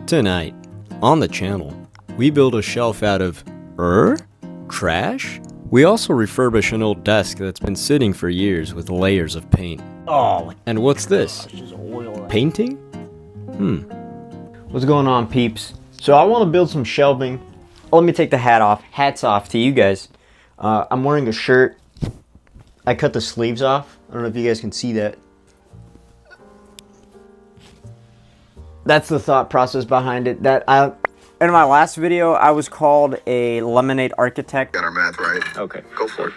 Tonight, on the channel, we build a shelf out of trash? We also refurbish an old desk that's been sitting for years with layers of paint. Oh, and what's this? Painting? What's going on, peeps? So I want to build some shelving. Oh, let me take the hat off. Hats off to you guys. I'm wearing a shirt. I cut the sleeves off. I don't know if you guys can see that. That's the thought process behind it. In my last video, I was called a lemonade architect. Got our math right. Okay. Go for it.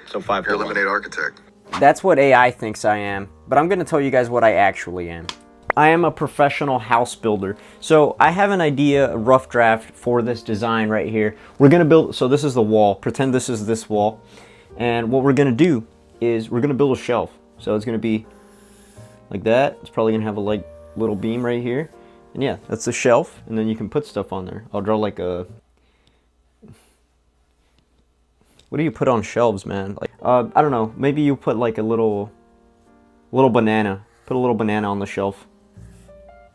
So 5. You're a lemonade architect. That's what AI thinks I am, but I'm going to tell you guys what I actually am. I am a professional house builder. So I have an idea, a rough draft for this design right here. We're going to build, so this is the wall. Pretend this is this wall. And what we're going to do is we're going to build a shelf. So it's going to be like that. It's probably going to have a little beam right here. And yeah, that's the shelf. And then you can put stuff on there. I'll draw like a... What do you put on shelves, man? Like, I don't know. Maybe you put like a little banana. Put a little banana on the shelf.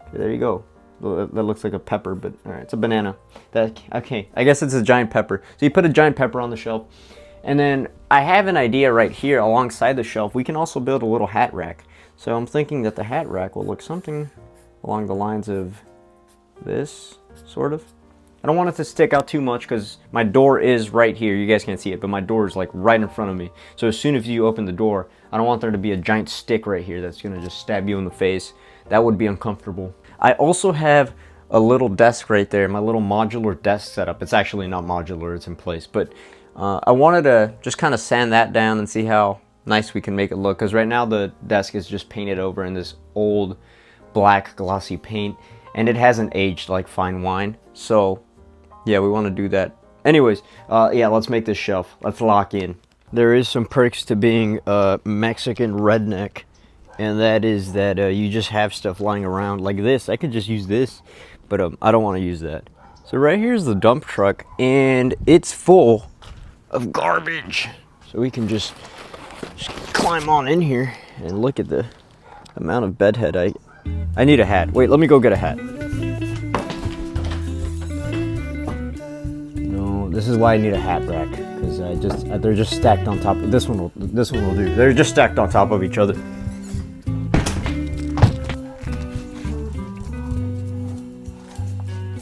Okay, there you go. That looks like a pepper, but all right, it's a banana. Okay, I guess it's a giant pepper. So you put a giant pepper on the shelf. And then I have an idea right here alongside the shelf. We can also build a little hat rack. So I'm thinking that the hat rack will look something along the lines of this, sort of. I don't want it to stick out too much because my door is right here. You guys can't see it, but my door is like right in front of me. So as soon as you open the door, I don't want there to be a giant stick right here that's gonna just stab you in the face. That would be uncomfortable. I also have a little desk right there, my little modular desk setup. It's actually not modular, it's in place, but I wanted to just kind of sand that down and see how nice we can make it look, because right now the desk is just painted over in this old black glossy paint, and it hasn't aged like fine wine. So yeah, we want to do that. Anyways, yeah, let's make this shelf. Let's lock in. There is some perks to being a Mexican redneck, and that is that you just have stuff lying around like this. I could just use this, but I don't want to use that. So right here's the dump truck, and it's full of garbage. So we can just climb on in here and look at the amount of bedhead I need a hat. Wait, let me go get a hat. No, this is why I need a hat rack, because they're just stacked on top. This one will do. They're just stacked on top of each other.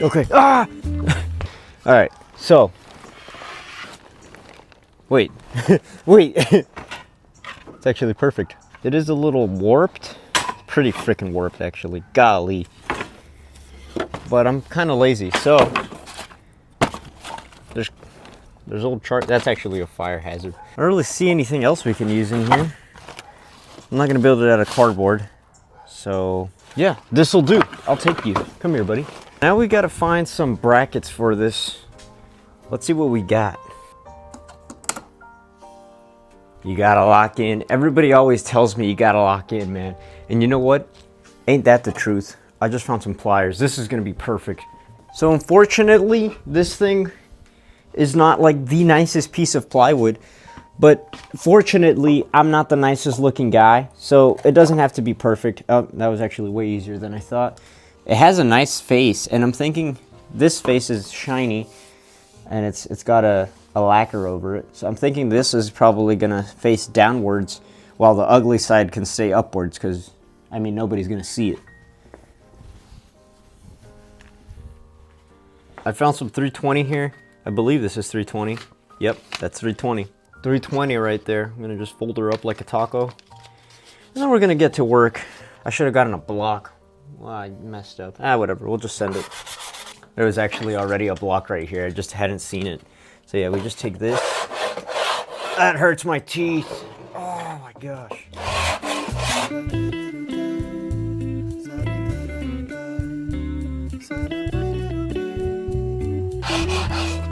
Okay. Ah! All right. So. Wait. Wait. It's actually perfect. It is a little warped. Pretty freaking warped, actually. Golly. But I'm kind of lazy, so there's old chart. That's actually a fire hazard. I don't really see anything else we can use in here. I'm not gonna build it out of cardboard. So yeah, this'll do. I'll take you. Come here, buddy. Now we gotta find some brackets for this. Let's see what we got. You gotta lock in. Everybody always tells me you gotta lock in, man. And you know what? Ain't that the truth? I just found some pliers. This is gonna be perfect. So unfortunately, this thing is not like the nicest piece of plywood, but fortunately, I'm not the nicest looking guy, so it doesn't have to be perfect. Oh, that was actually way easier than I thought. It has a nice face, and I'm thinking this face is shiny, and it's got a lacquer over it. So I'm thinking this is probably gonna face downwards while the ugly side can stay upwards, because I mean, nobody's gonna see it. I found some 320 here. I believe this is 320. Yep, that's 320. 320 right there. I'm gonna just fold her up like a taco. And then we're gonna get to work. I should have gotten a block. Well, I messed up. Whatever, we'll just send it. There was actually already a block right here. I just hadn't seen it. So yeah, we just take this. That hurts my teeth. Oh my gosh.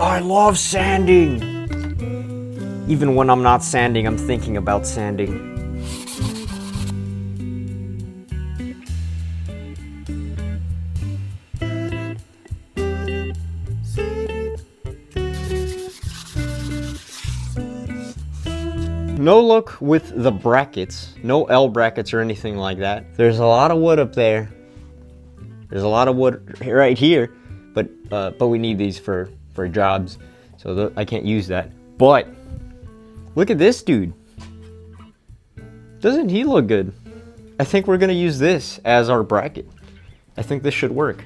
I love sanding. Even when I'm not sanding, I'm thinking about sanding. No luck with the brackets. No L brackets or anything like that. There's a lot of wood up there. There's a lot of wood right here, but we need these for jobs, so I can't use that. But look at this dude. Doesn't he look good? I think we're gonna use this as our bracket. I think this should work.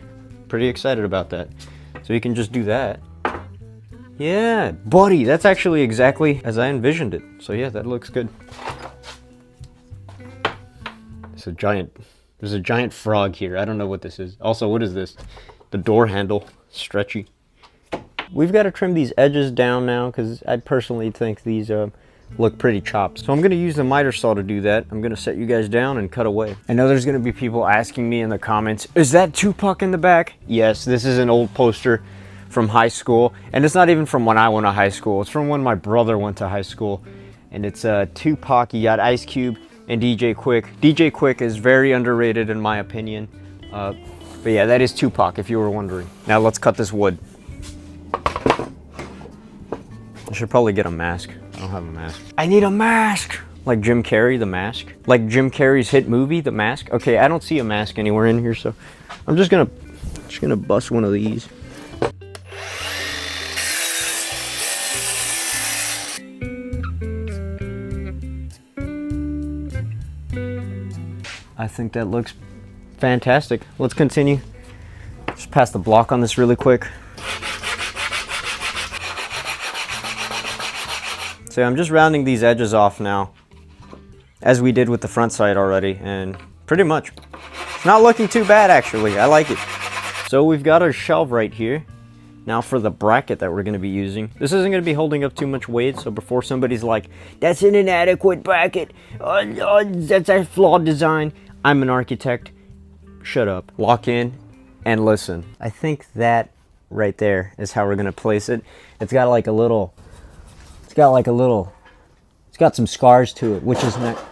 Pretty excited about that. So you can just do that. Yeah, buddy, that's actually exactly as I envisioned it. So yeah, that looks good. There's a giant frog here. I don't know what this is. Also, what is this? The door handle, stretchy. We've got to trim these edges down now because I personally think these look pretty chopped. So I'm gonna use the miter saw to do that. I'm gonna set you guys down and cut away. I know there's gonna be people asking me in the comments, is that Tupac in the back? Yes, this is an old poster from high school. And it's not even from when I went to high school. It's from when my brother went to high school. And it's Tupac, you got Ice Cube and DJ Quick. DJ Quick is very underrated in my opinion. But yeah, that is Tupac if you were wondering. Now let's cut this wood. I should probably get a mask. I don't have a mask. I need a mask! Like Jim Carrey, The Mask. Like Jim Carrey's hit movie, The Mask. Okay, I don't see a mask anywhere in here, so I'm just gonna bust one of these. I think that looks fantastic. Let's continue. Just pass the block on this really quick. So I'm just rounding these edges off now, as we did with the front side already, and pretty much, it's not looking too bad actually. I like it. So we've got our shelf right here. Now for the bracket that we're going to be using. This isn't going to be holding up too much weight, so before somebody's like, that's an inadequate bracket, that's a flawed design. I'm an architect. Shut up. Lock in and listen. I think that right there is how we're going to place it. It's got some scars to it, which is not,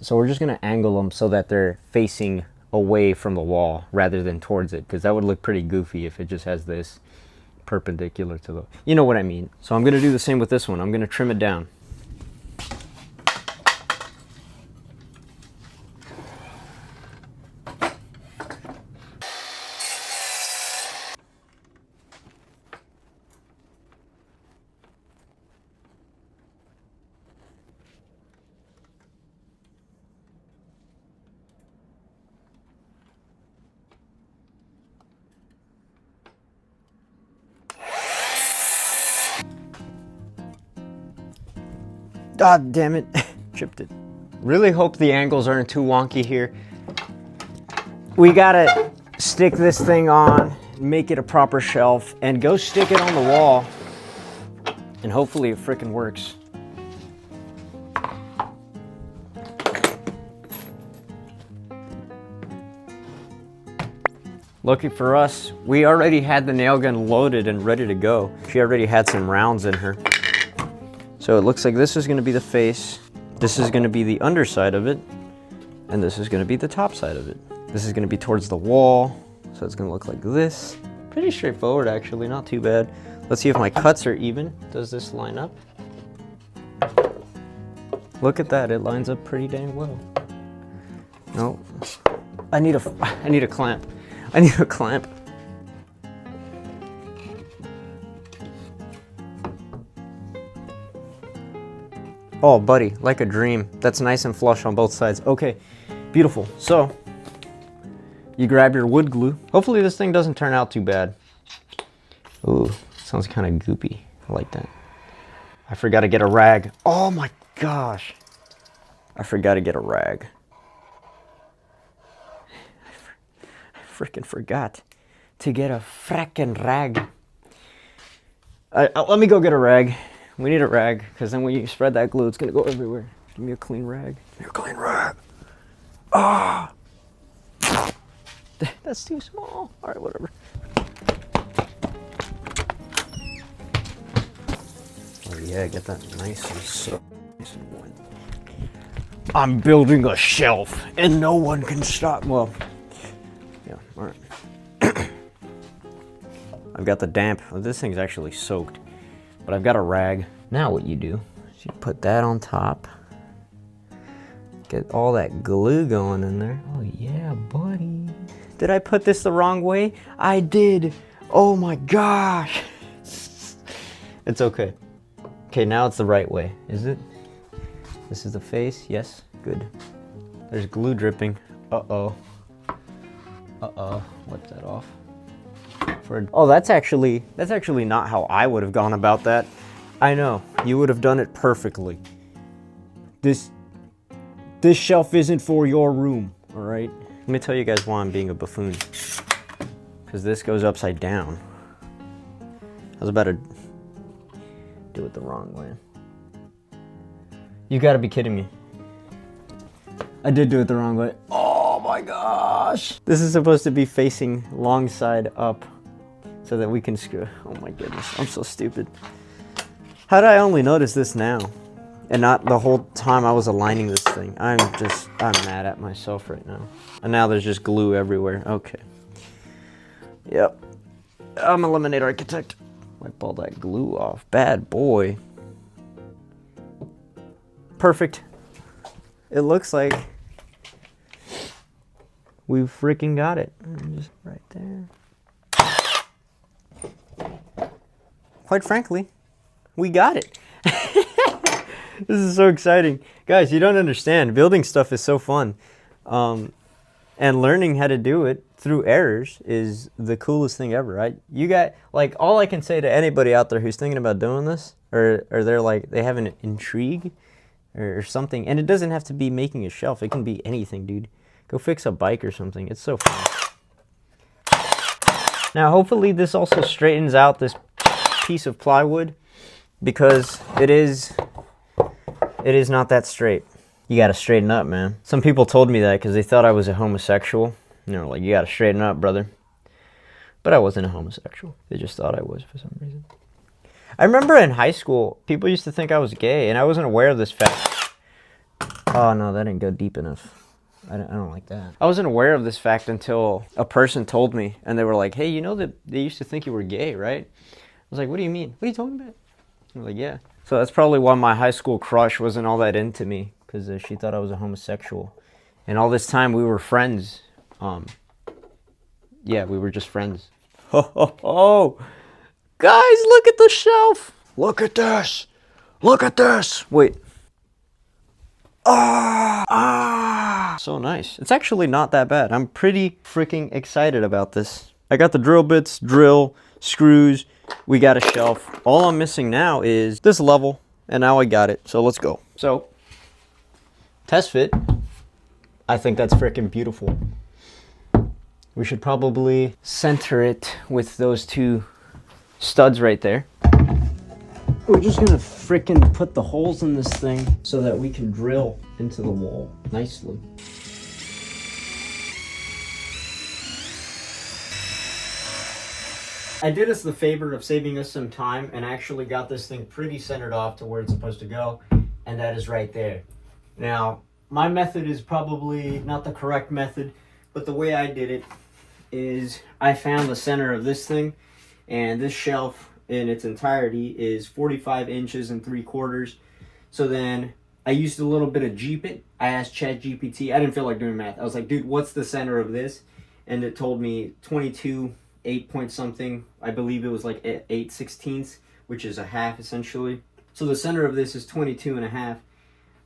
so we're just going to angle them so that they're facing away from the wall rather than towards it, because that would look pretty goofy if it just has this perpendicular to the, you know what I mean. So I'm going to do the same with this one. I'm going to trim it down. God damn it, chipped it. Really hope the angles aren't too wonky here. We gotta stick this thing on, make it a proper shelf, and go stick it on the wall. And hopefully it frickin' works. Lucky for us, we already had the nail gun loaded and ready to go. She already had some rounds in her. So it looks like this is going to be the face, this is going to be the underside of it, and this is going to be the top side of it. This is going to be towards the wall, so it's going to look like this. Pretty straightforward actually, not too bad. Let's see if my cuts are even. Does this line up? Look at that, it lines up pretty dang well. No, I need a clamp. I need a clamp. Oh, buddy, like a dream. That's nice and flush on both sides. Okay, beautiful. So, you grab your wood glue. Hopefully this thing doesn't turn out too bad. Ooh, sounds kind of goopy. I like that. I forgot to get a rag. Oh my gosh. I forgot to get a rag. I freaking forgot to get a frickin' rag. Let me go get a rag. We need a rag, because then when you spread that glue, it's going to go everywhere. Give me a clean rag. Give me a clean rag. Ah! That's too small. All right, whatever. Oh yeah, get that nice and so nice and wet. I'm building a shelf, and no one can stop. Well, yeah, all right. I've got the damp. Oh, this thing's actually soaked. But I've got a rag. Now what you do is you put that on top. Get all that glue going in there. Oh yeah, buddy. Did I put this the wrong way? I did. Oh my gosh. It's okay. Okay, now it's the right way, is it? This is the face, yes, good. There's glue dripping. Uh-oh. Uh-oh, wipe that off. Oh, that's actually not how I would have gone about that. I know, you would have done it perfectly. This shelf isn't for your room, all right? Let me tell you guys why I'm being a buffoon. Because this goes upside down. I was about to do it the wrong way. You gotta be kidding me. I did do it the wrong way. Oh my gosh! This is supposed to be facing long side up so that we can screw. Oh my goodness, I'm so stupid. How did I only notice this now? And not the whole time I was aligning this thing. I'm mad at myself right now. And now there's just glue everywhere. Okay. Yep. I'm a lemonade architect. Wipe all that glue off. Bad boy. Perfect. It looks like we freaking got it. Just right there. Quite frankly, we got it. This is so exciting. Guys, you don't understand. Building stuff is so fun. And learning how to do it through errors is the coolest thing ever, right? You got, like, all I can say to anybody out there who's thinking about doing this, or they're like, they have an intrigue or something, and it doesn't have to be making a shelf. It can be anything, dude. Go fix a bike or something. It's so fun. Now, hopefully this also straightens out this piece of plywood, because it is not that straight. You gotta straighten up, man. Some people told me that because they thought I was a homosexual. And they were like, you gotta straighten up, brother. But I wasn't a homosexual. They just thought I was for some reason. I remember in high school, people used to think I was gay, and I wasn't aware of this fact. Oh no, that didn't go deep enough. I don't like that. I wasn't aware of this fact until a person told me, and they were like, hey, you know that they used to think you were gay, right? I was like, what do you mean? What are you talking about? I was like, yeah. So that's probably why my high school crush wasn't all that into me, because she thought I was a homosexual. And all this time we were friends. Yeah, we were just friends. Oh, guys, look at the shelf. Look at this. Look at this. Wait. So nice. It's actually not that bad. I'm pretty freaking excited about this. I got the drill bits, drill, screws. We got a shelf. All I'm missing now is this level, and now I got it. So let's go. So, test fit. I think that's freaking beautiful. We should probably center it with those two studs right there. We're just gonna freaking put the holes in this thing so that we can drill into the wall nicely. I did us the favor of saving us some time and actually got this thing pretty centered off to where it's supposed to go, and that is right there. Now, my method is probably not the correct method, but the way I did it is I found the center of this thing, and this shelf in its entirety is 45 inches and 3/4. So then I used a little bit of GPIT. I asked ChatGPT. I didn't feel like doing math. I was like, dude, what's the center of this? And it told me 22, 8 point something. I believe it was like 8/16, which is a half essentially. So the center of this is 22.5.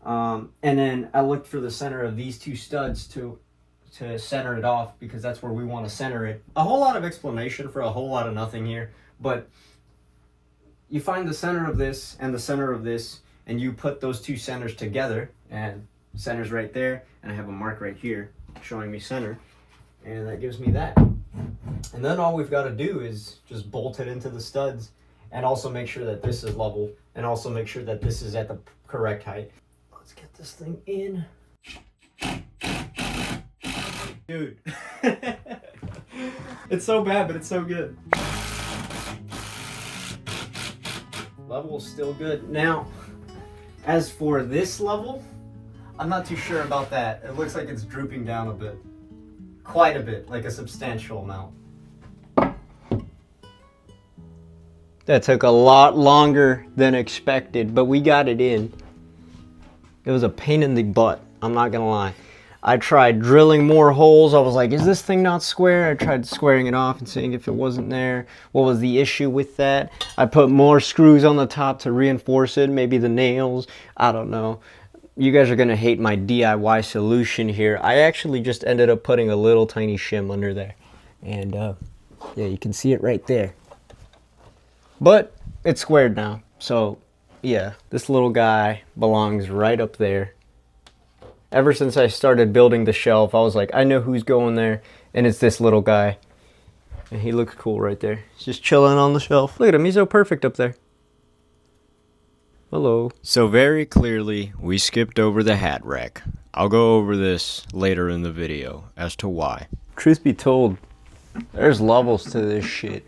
And then I looked for the center of these two studs to center it off, because that's where we want to center it. A whole lot of explanation for a whole lot of nothing here, but you find the center of this and the center of this, and you put those two centers together, and center's right there, and I have a mark right here showing me center, and that gives me that. And then all we've got to do is just bolt it into the studs, and also make sure that this is level, and also make sure that this is at the correct height. Let's get this thing in. Dude. It's so bad, but it's so good. Level is still good. Now, as for this level, I'm not too sure about that. It looks like it's drooping down a bit. Quite a bit, like a substantial amount. That took a lot longer than expected, but we got it in. It was a pain in the butt, I'm not gonna lie. I tried drilling more holes. I was like, is this thing not square? I tried squaring it off and seeing if it wasn't there. What was the issue with that? I put more screws on the top to reinforce it, maybe the nails. I don't know. You guys are gonna hate my DIY solution here. I actually just ended up putting a little tiny shim under there. And yeah, you can see it right there. But it's squared now. So yeah, this little guy belongs right up there. Ever since I started building the shelf, I was like, I know who's going there, and it's this little guy. And he looks cool right there. He's just chilling on the shelf. Look at him, he's so perfect up there. Hello. So very clearly, we skipped over the hat rack. I'll go over this later in the video as to why. Truth be told, there's levels to this shit.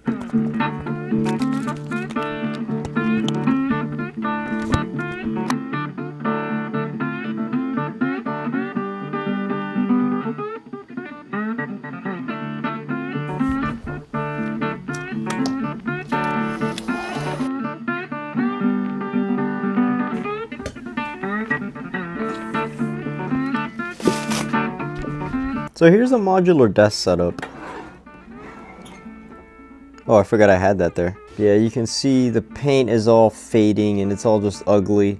So here's a modular desk setup. Oh, I forgot I had that there. Yeah, you can see the paint is all fading and it's all just ugly.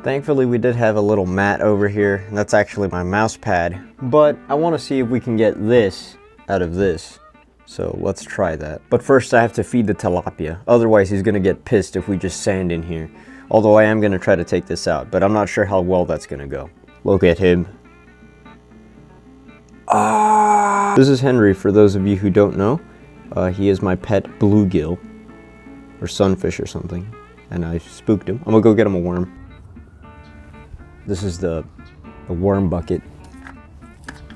Thankfully, we did have a little mat over here, and that's actually my mouse pad. But I want to see if we can get this out of this. So let's try that. But first I have to feed the tilapia. Otherwise he's going to get pissed if we just sand in here. Although I am going to try to take this out, but I'm not sure how well that's going to go. Look at him. Ah! This is Henry, for those of you who don't know. He is my pet bluegill. Or sunfish or something. And I spooked him. I'm going to go get him a worm. This is the worm bucket.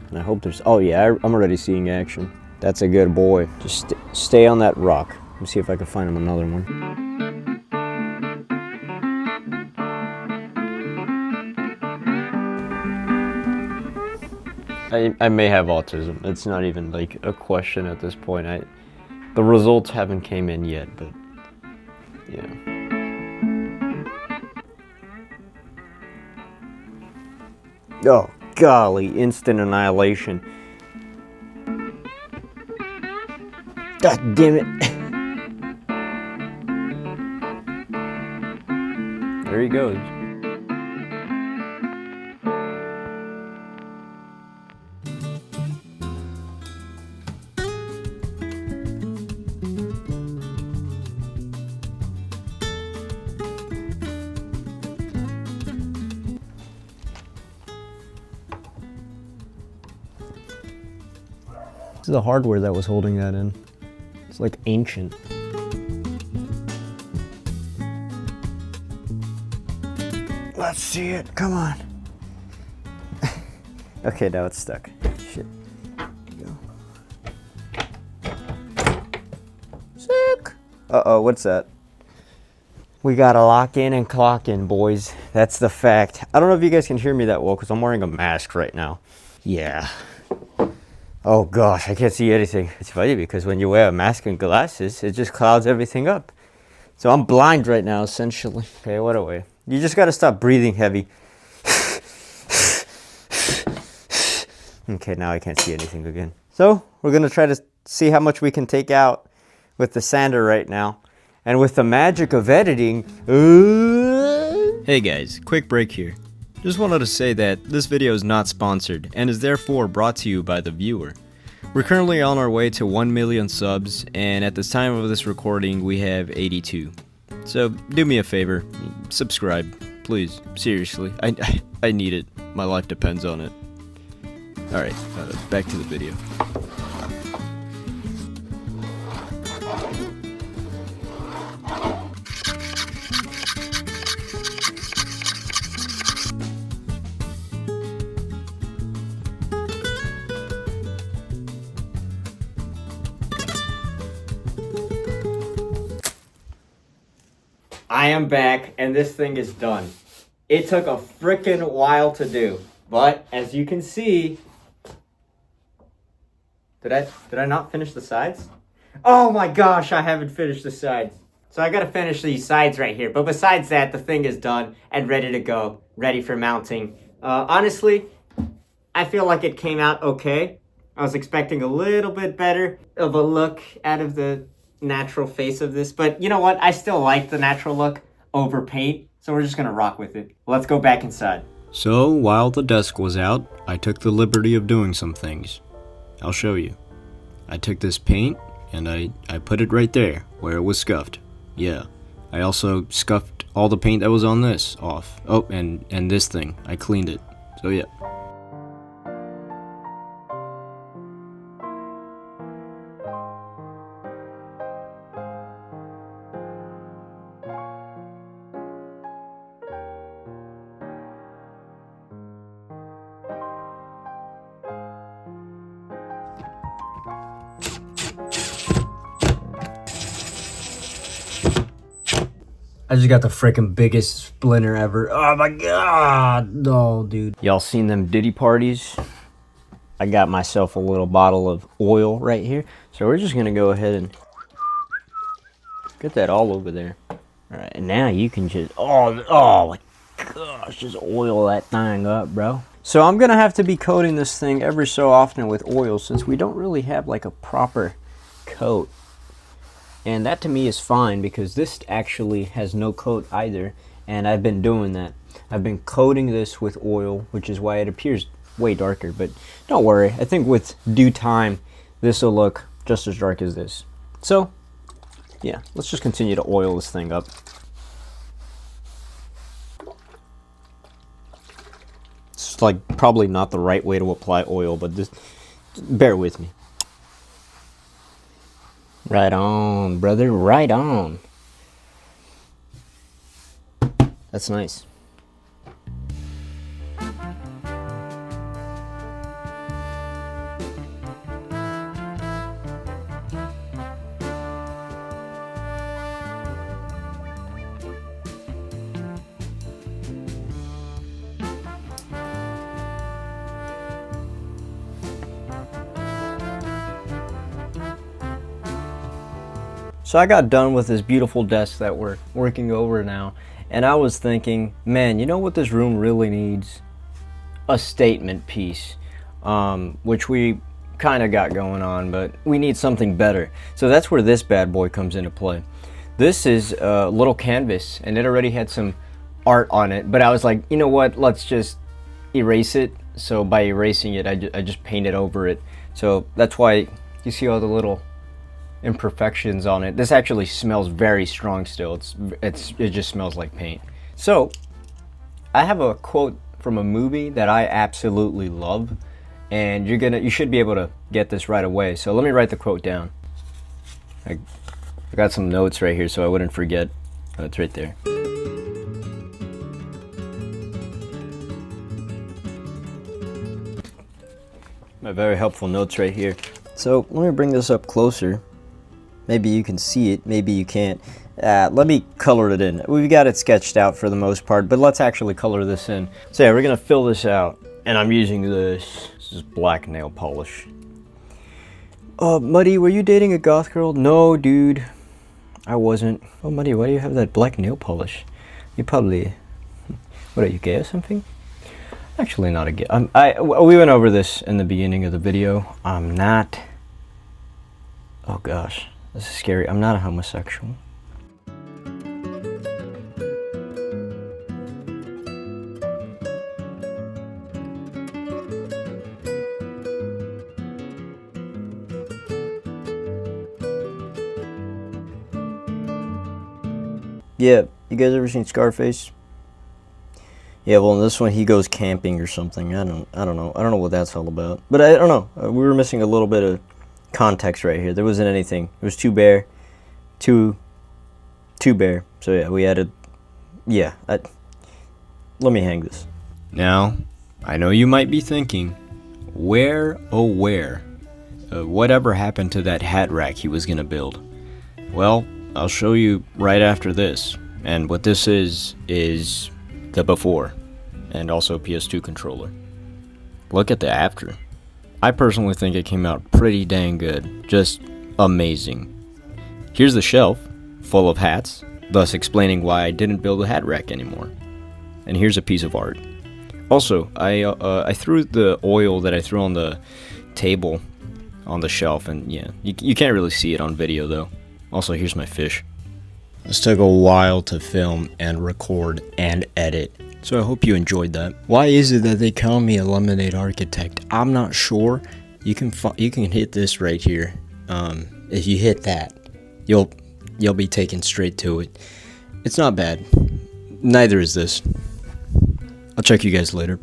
And I hope there's... Oh yeah, I'm already seeing action. That's a good boy. Just stay on that rock. Let me see if I can find him another one. I may have autism. It's not even like a question at this point. The results haven't came in yet, but yeah. Oh, golly, instant annihilation. God damn it. There he goes. This is the hardware that was holding that in. It's like ancient. Let's see it. Come on. Okay, now it's stuck. Shit. There you go. Sick. Uh-oh, what's that? We gotta lock in and clock in, boys. That's the fact. I don't know if you guys can hear me that well because I'm wearing a mask right now. Yeah. Oh gosh, I can't see anything. It's funny because when you wear a mask and glasses, it just clouds everything up. So I'm blind right now, essentially. Okay, what a way. You just gotta stop breathing heavy. Okay, now I can't see anything again. So we're gonna try to see how much we can take out with the sander right now. And with the magic of editing... Hey guys, quick break here. Just wanted to say that this video is not sponsored and is therefore brought to you by the viewer. We're currently on our way to 1 million subs, and at the time of this recording we have 82. So do me a favor, subscribe, please, seriously. I need it. My life depends on it. Alright, back to the video. I am back, and this thing is done. It took a frickin' while to do, but as you can see, did I not finish the sides? Oh my gosh, I haven't finished the sides. So I gotta finish these sides right here, but besides that, the thing is done and ready to go, ready for mounting. Honestly, I feel like it came out okay. I was expecting a little bit better of a look out of the natural face of this, but you know what? I still like the natural look over paint, so we're just gonna rock with it. Let's go back inside. So, while the desk was out, I took the liberty of doing some things. I'll show you. I took this paint, and I put it right there, where it was scuffed. Yeah. I also scuffed all the paint that was on this off. Oh, and this thing. I cleaned it. So yeah. I just got the freaking biggest splinter ever. Oh my god. No, dude. Y'all seen them Diddy parties? I got myself a little bottle of oil right here. So we're just going to go ahead and get that all over there. All right, and now you can just, oh my gosh, just oil that thing up, bro. So I'm going to have to be coating this thing every so often with oil since we don't really have like a proper coat. And that to me is fine because this actually has no coat either. And I've been doing that. I've been coating this with oil, which is why it appears way darker. But don't worry. I think with due time, this will look just as dark as this. So, yeah, let's just continue to oil this thing up. It's like probably not the right way to apply oil, but just bear with me. Right on, brother, right on. That's nice. So I got done with this beautiful desk that we're working over now, and I was thinking, man, you know what this room really needs? A statement piece, which we kind of got going on, but we need something better. So that's where this bad boy comes into play. This is a little canvas, and it already had some art on it, but I was like, you know what? Let's just erase it. So by erasing it, I just painted over it. So that's why you see all the little imperfections on it. This actually smells very strong still. It just smells like paint. So I have a quote from a movie that I absolutely love, and you should be able to get this right away. So let me write the quote down. I got some notes right here so I wouldn't forget. Oh, it's right there. My very helpful notes right here. So let me bring this up closer. Maybe you can see it, maybe you can't. Let me color it in. We've got it sketched out for the most part, but let's actually color this in. So yeah, we're gonna fill this out, and I'm using this. This is black nail polish. Muddy, were you dating a goth girl? No, dude, I wasn't. Oh, Muddy, why do you have that black nail polish? You probably, what are you, gay or something? Actually not a gay. We went over this in the beginning of the video. I'm not, oh gosh. This is scary. I'm not a homosexual. Yeah, you guys ever seen Scarface? Yeah, well in this one he goes camping or something. I don't know. I don't know what that's all about. But I don't know. We were missing a little bit of context right here. There wasn't anything. It was too bare. Too bare. So yeah, we added, yeah, let me hang this. Now, I know you might be thinking, where, oh where, whatever happened to that hat rack he was gonna build? Well, I'll show you right after this. And what this is the before, and also PS2 controller. Look at the after. I personally think it came out pretty dang good. Just amazing. Here's the shelf, full of hats, thus explaining why I didn't build a hat rack anymore. And here's a piece of art. Also, I threw the oil that I threw on the table on the shelf, and yeah, you can't really see it on video though. Also, here's my fish. This took a while to film and record and edit, so I hope you enjoyed that. Why is it that they call me a lemonade architect? I'm not sure. You can hit this right here. If you hit that, you'll be taken straight to it. It's not bad. Neither is this. I'll check you guys later.